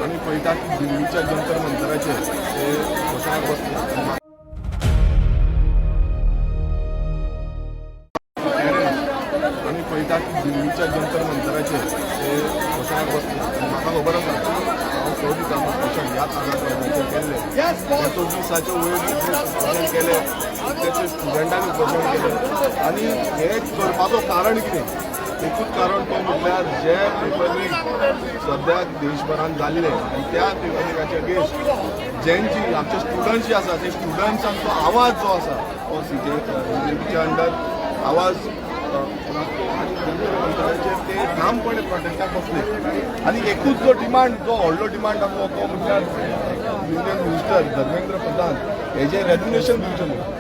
आम्ही पळयतात की दिल्लीच्या जंतर मंतराचेर ते घोशणाक बसले. आम्ही पळयतात की दिल्लीच्या जंतर मंतराचेर ते घोशणाक बसले. म्हाका खबर आसा हांव स दिसां पासून ह्याच आजाराचेर केल्ले. ह्या 2 दिसाचे वयर उपोशण केले, त्याचे स्टुडंटांनी उपोशण केले आणि हे करपाचो कारण कितें? एकूच कारण तो म्हटल्यार जे पेपर लीक सद्याक देशभरात जाल्ले आनी त्या पेपर लिकाचे अगेन्स्ट जेंची आमचे स्टुडंट्स जे आसा ते स्टुडंट्सांचो आवाज जो आसा तो CJPच्या अंडर आवाज ते ठामपणे प्रोटेस्टाक बसले. आनी एकूच जो डिमांड जो व्हडलो डिमांड आसलो तो म्हटल्यार युनियन मिनिस्टर धर्मेंद्र प्रधान हेजे रेजिग्नेशन दिवचें म्हणून.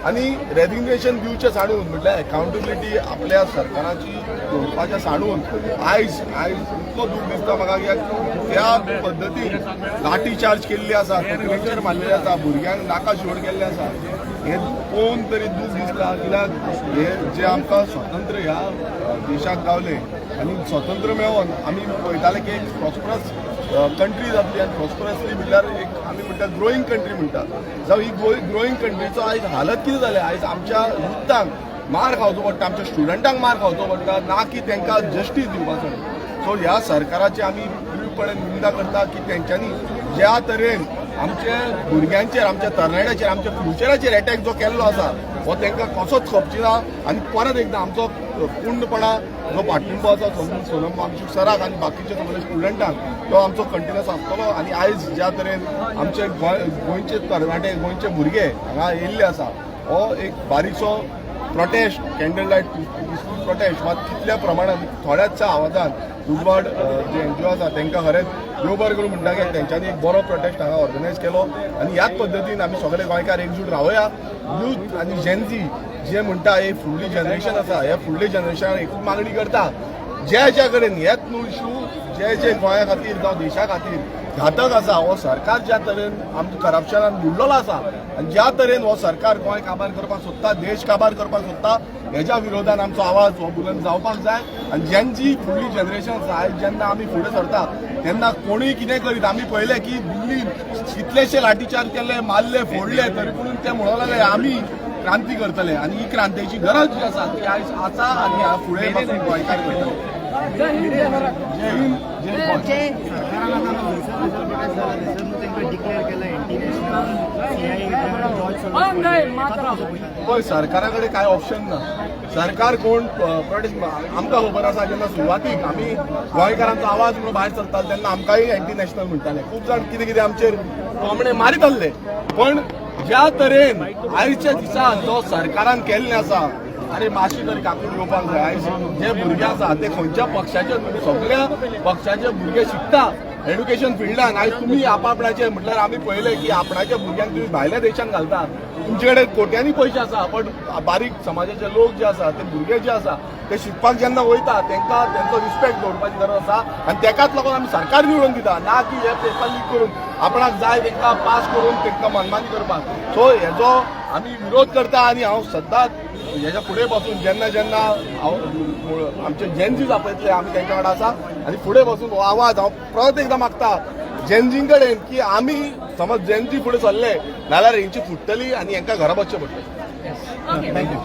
आनी रेजिग्नेशन दिवचें सांडून म्हटल्यार एकावंटेबिलिटी आपल्या सरकाराची दवरपाचें सांडून आयज इतलो दूख दिसता म्हाका कित्याक त्या पद्दतीन लाठी चार्ज केल्ली आसा, तकलेचेर मारलेली आसा, भुरग्यांक नाका शिवड केल्ले आसा. हे पळोवन तरी दूख दिसता कित्याक हे जे आमकां स्वतंत्र ह्या देशाक गावले आनी स्वतंत्र मेळोन आमी पळयताले की एक प्रॉस्परस कंट्री जातली आनी प्रॉस्परसली म्हटल्यार एक आमी म्हणटा ग्रोईंग कंट्री म्हणटा. जावं ही ग्रोईंग कंट्रीचो आयज हालत कितें जालें? आयज आमच्या युथांक मार खावचो पडटा, आमच्या स्टुडंटांक मार खावचो पडटा, ना की तांकां जस्टीस दिवपाचो. सो ह्या सरकाराची आमी पूर्णपणे निंदा करता की तेंच्यांनी ज्या तरेन आमच्या भुरग्यांचेर, आमच्या तरणाट्याचेर, आमच्या फ्युचराचेर अटॅक जो केल्लो आसा हो तांकां कसोच खपची ना. आनी परत एकदां आमचो पूर्णपणा जो पाठिंबो आसा सोनम वांगचूक सराक आनी बाकीच्या सगळ्या स्टुडंटांक तो आमचो कंटिन्युअस आसतलो. आनी आयज ज्या तरेन आमचे गोंयचे तरणाटे, गोंयचे भुरगे हांगा येयल्ले आसा हो एक बारीकसो protest, candle light peaceful protest वा तितल्या प्रमाणात थोड्याचशा आवाजान उजवाड जे NGO आसा तांकां खरेंच देव बरें करूं म्हणटा की तेंच्यांनी एक बरो प्रोटेस्ट हांगा ऑर्गनायज केलो. आनी ह्याच पद्दतीन आमी सगळे गोंयकार एकजूट रावया. यूथ आनी जेनझी जे म्हणटा हे फुडली जनरेशन आसा, ह्या फुडले जनरेशनान एकूच मागणी करता ज्या कडेन हेच न्हू इश्यू जे गोंया खातीर जावं देशा खातीर घातक आसा हो सरकार ज्या तरेन आमच्या करप्शनान बुडलेलो आसा आनी ज्या तरेन हो सरकार गोंय काबार करपाक सोदता, देश काबार करपाक सोदता, हेज्या विरोधान आमचो आवाज हो बुलंद जावपाक जाय. आनी जेंची फुडली जनरेशन आसा आयज जेन्ना आमी फुडें सरता तेन्ना कोणूय कितें करीत आमी पळयलें की दिल्लीन कितलेशे लाठीचार्ज केले, मारले, फोडले, तरी पूण ते म्हणूंक लागले आमी क्रांती करतले. आनी ही क्रांतीची गरज जी आसा ती आयज आसा आनी फुडें पासून गोंयकार करतले. जय हिंद, जय हिंद, जय पळय सरकारा कडेन कांय ऑप्शन ना. सरकार कोण प्रोटेस्ट आमकां खबर आसा जेन्ना सुरवातीक आमी गोंयकारांचो आवाज म्हणून भायर सरताले तेन्ना आमकांय एंटी नॅशनल म्हणटाले. खूब जाण कितें कितें आमचेर कोंबणे मारीत आहले. पण ज्या तरेन आयच्या दिसान जो सरकारान केल्लें आसा अरे मातशी तरी काकून येवपाक जाय. आयज जे भुरगे आसा ते खंयच्या पक्षाचे सगळ्या पक्षाचे भुरगे शिकता एड्युकेशन फिल्डान. आयज तुमी आपापणाचे म्हटल्यार आमी पळयलें की आपणाच्या भुरग्यांक तुमी भायल्या देशांत घालता. तुमचे कडेन कोट्यांनी पयशे आसा पण बारीक समाजाचे लोक जे आसा ते भुरगे जे आसा ते शिकपाक जेन्ना वयता तांकां तेंचो रिस्पेक्ट दवरपाची गरज आसा. आनी तेकाच लागून आमी सरकार निवडून दिता, ना की हे पेपर लीक करून आपणाक जाय तांकां पास करून तांकां मनमानी करपाक. सो हेजो आमी विरोध करता. आनी हांव सदांच हेच्या फुडें बसून जेन्ना हांव आमचे जेनझीज आपयतले आमी तेंच्या वांगडा आसा आनी फुडें बसून हो आवाज हांव परत एकदां मागता जेनझी कडेन की आमी समज जेनझी फुडें सरले जाल्यार हेंची फुटतली आनी हांकां घरा बसचें पडटलें. थँक्यू.